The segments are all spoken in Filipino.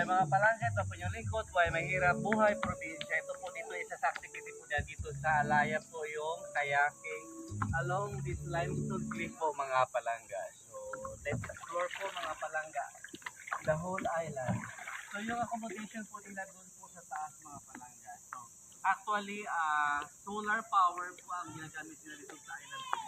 Kaya mga palangga, ito po yung lingkod, Buhay Mahirap, Buhay Probinsya. Ito po dito, isa sa activity po niya dito sa Alaya po yung kayaking along this limestone cliff po mga palangga. So, let's explore po mga palangga, the whole island. So, yung accommodation po nila doon po sa taas mga palangga. So, actually, solar power po ang ginagamit nila dito sa island po.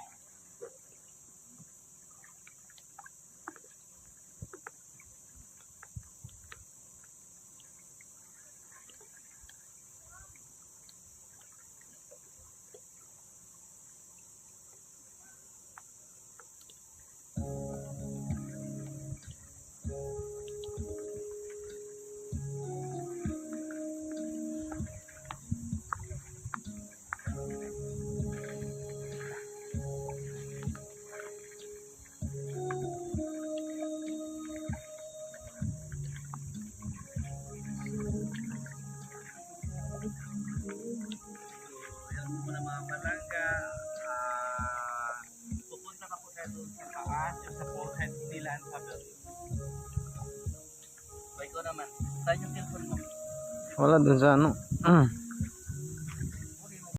Mga palangga, pupunta ka po tayo doon sa taas, yung sa forehead nila ang sabi. So, ikaw naman, saan yung cellphone mo? Wala dun sa ano.